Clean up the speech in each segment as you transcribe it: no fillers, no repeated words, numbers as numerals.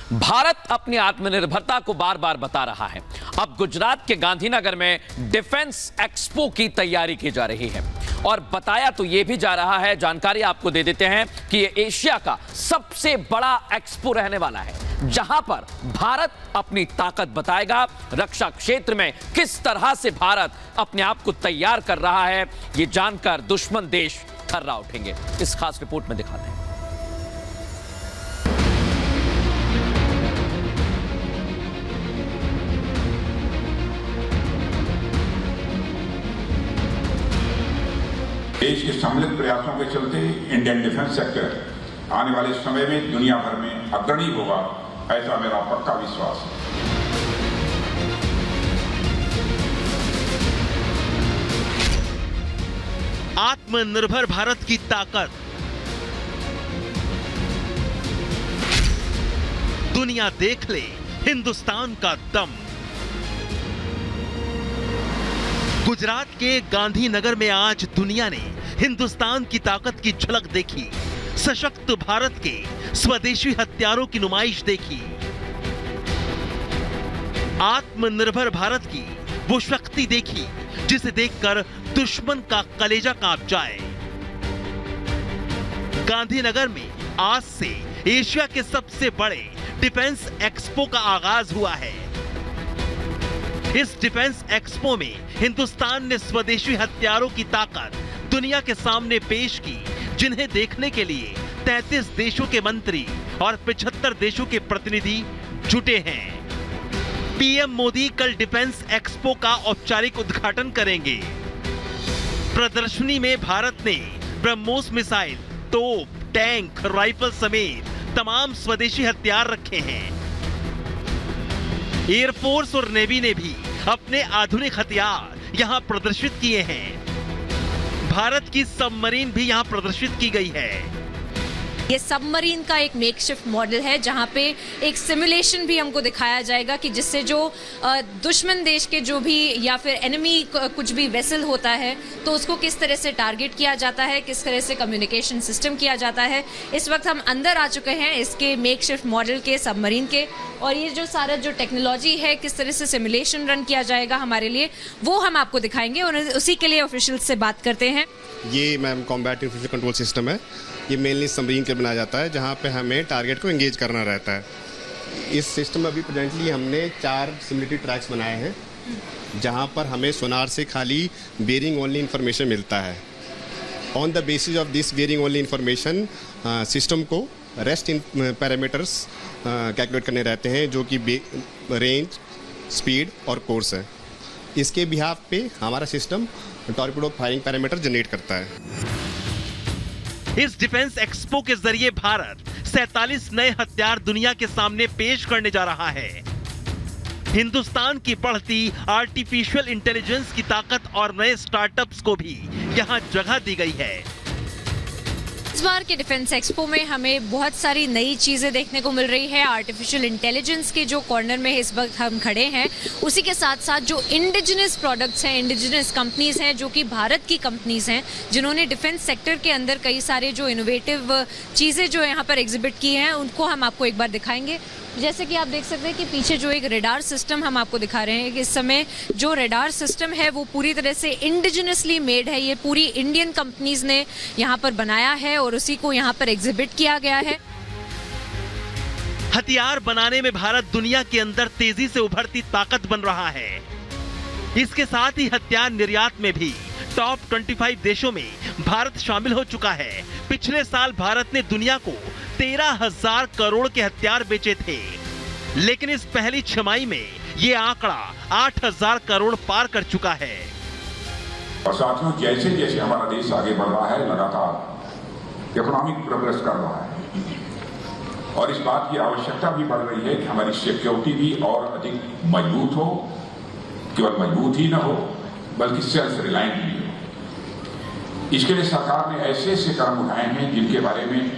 भारत अपनी आत्मनिर्भरता को बार बार बता रहा है। अब गुजरात के गांधीनगर में डिफेंस एक्सपो की तैयारी की जा रही है और बताया तो यह भी जा रहा है, जानकारी आपको दे देते हैं कि यह एशिया का सबसे बड़ा एक्सपो रहने वाला है, जहां पर भारत अपनी ताकत बताएगा। रक्षा क्षेत्र में किस तरह से भारत अपने आप को तैयार कर रहा है, यह जानकर दुश्मन देश थर्रा उठेंगे। इस खास रिपोर्ट में दिखाते हैं। देश के सम्मिलित प्रयासों के चलते इंडियन डिफेंस सेक्टर आने वाले समय में दुनिया भर में अग्रणी होगा, ऐसा मेरा पक्का विश्वास है। आत्मनिर्भर भारत की ताकत, दुनिया देख ले हिंदुस्तान का दम। गुजरात के गांधीनगर में आज दुनिया ने हिंदुस्तान की ताकत की झलक देखी, सशक्त भारत के स्वदेशी हथियारों की नुमाइश देखी। आत्मनिर्भर भारत की वो शक्ति देखी जिसे देखकर दुश्मन का कलेजा कांप जाए। गांधीनगर में आज से एशिया के सबसे बड़े डिफेंस एक्सपो का आगाज हुआ है। इस डिफेंस एक्सपो में हिंदुस्तान ने स्वदेशी हथियारों की ताकत दुनिया के सामने पेश की, जिन्हें देखने के लिए 33 देशों के मंत्री और 75 देशों के प्रतिनिधि जुटे हैं। पीएम मोदी कल डिफेंस एक्सपो का औपचारिक उद्घाटन करेंगे। प्रदर्शनी में भारत ने ब्रह्मोस मिसाइल, तोप, टैंक, राइफल समेत तमाम स्वदेशी हथियार रखे हैं। एयरफोर्स और नेवी ने भी अपने आधुनिक हथियार यहां प्रदर्शित किए हैं। भारत की सबमरीन भी यहां प्रदर्शित की गई है। ये सबमरीन का एक मेकशिफ्ट मॉडल है, जहां पे एक सिमुलेशन भी हमको दिखाया जाएगा कि जिससे जो दुश्मन देश के जो भी या फिर एनिमी कुछ भी वेसल होता है तो उसको किस तरह से टारगेट किया जाता है, किस तरह से कम्युनिकेशन सिस्टम किया जाता है। इस वक्त हम अंदर आ चुके हैं इसके मेकशिफ्ट मॉडल के, सबमरीन के, और ये जो सारा जो टेक्नोलॉजी है, किस तरह से सिमुलेशन रन किया जाएगा हमारे लिए, वो हम आपको दिखाएंगे और उसी के लिए ऑफिशियल से बात करते हैं। ये ma'am combat infantry control system है। ये मेनली सबमरीन के लिए बनाया जाता है, जहाँ पे हमें टारगेट को एंगेज करना रहता है। इस सिस्टम में अभी प्रेजेंटली हमने 4 सिमुलेटेड ट्रैक्स बनाए हैं, जहाँ पर हमें सोनार से खाली बेयरिंग ओनली इंफॉर्मेशन मिलता है। On the basis of this bearing only information system को रेस्ट इन पैरामीटर्स कैलकुलेट करने रहते हैं, जो कि रेंज, स्पीड और कोर्स है। इसके बिहाफ पे हमारा system torpedo firing parameter generate करता है। इस डिफेंस एक्सपो के जरिए भारत 47 नए हथियार दुनिया के सामने पेश करने जा रहा है। हिंदुस्तान की बढ़ती आर्टिफिशियल इंटेलिजेंस की ताकत और नए स्टार्टअप्स को भी यहां जगह दी गई है। इस बार के डिफेंस एक्सपो में हमें बहुत सारी नई चीज़ें देखने को मिल रही है। आर्टिफिशियल इंटेलिजेंस के जो कॉर्नर में इस वक्त हम खड़े हैं, उसी के साथ साथ जो इंडिजिनस प्रोडक्ट्स हैं, इंडिजिनस कंपनीज हैं, जो कि भारत की कंपनीज हैं, जिन्होंने डिफेंस सेक्टर के अंदर कई सारे जो इनोवेटिव चीज़ें जो यहाँ पर एग्जिबिट की हैं, उनको हम आपको एक बार दिखाएंगे। जैसे कि आप देख सकते हैं कि पीछे जो एक रेडार सिस्टम हम आपको दिखा रहे हैं कि इस समय जो रेडार सिस्टम है वो पूरी तरह से इंडिजिनसली मेड है। ये पूरी इंडियन कंपनीज ने यहाँ पर बनाया है और उसी को यहाँ पर एग्जिबिट किया गया है। हथियार बनाने में भारत दुनिया के अंदर तेजी से उभरती ताकत बन रहा है। इसके साथ ही हथियार निर्यात में भी टॉप 25 देशों में भारत शामिल हो चुका है। पिछले साल भारत ने दुनिया को 13,000 करोड़ के हथियार बेचे थे, लेकिन इस पहली छमाही में ये आंकड़ा 8,000 करोड़ पार कर चुका है। और साथियों, जैसे जैसे हमारा देश आगे बढ़ रहा है, लगातार इकोनॉमिक प्रोग्रेस कर रहा है और इस बात की आवश्यकता भी बढ़ रही है कि हमारी सिक्योरिटी भी और अधिक मजबूत हो। केवल मजबूत ही ना हो, बल्कि सेल्फ रिलायंट भी हो। इसके लिए सरकार ने ऐसे ऐसे कदम उठाए हैं जिनके बारे में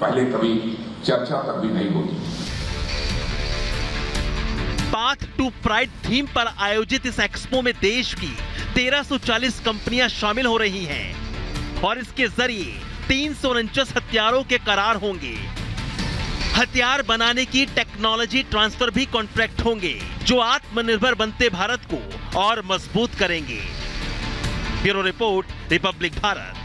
पहले कभी चर्चा तक भी नहीं होती। पाथ टू प्राइड थीम पर आयोजित इस एक्सपो में देश की 1340 कंपनियां शामिल हो रही हैं और इसके जरिए 349 हथियारों के करार होंगे। हथियार बनाने की टेक्नोलॉजी टेक्नोलॉजी ट्रांसफर भी कॉन्ट्रैक्ट होंगे जो आत्मनिर्भर बनते भारत को और मजबूत करेंगे। Bureau report, Republic Bharat.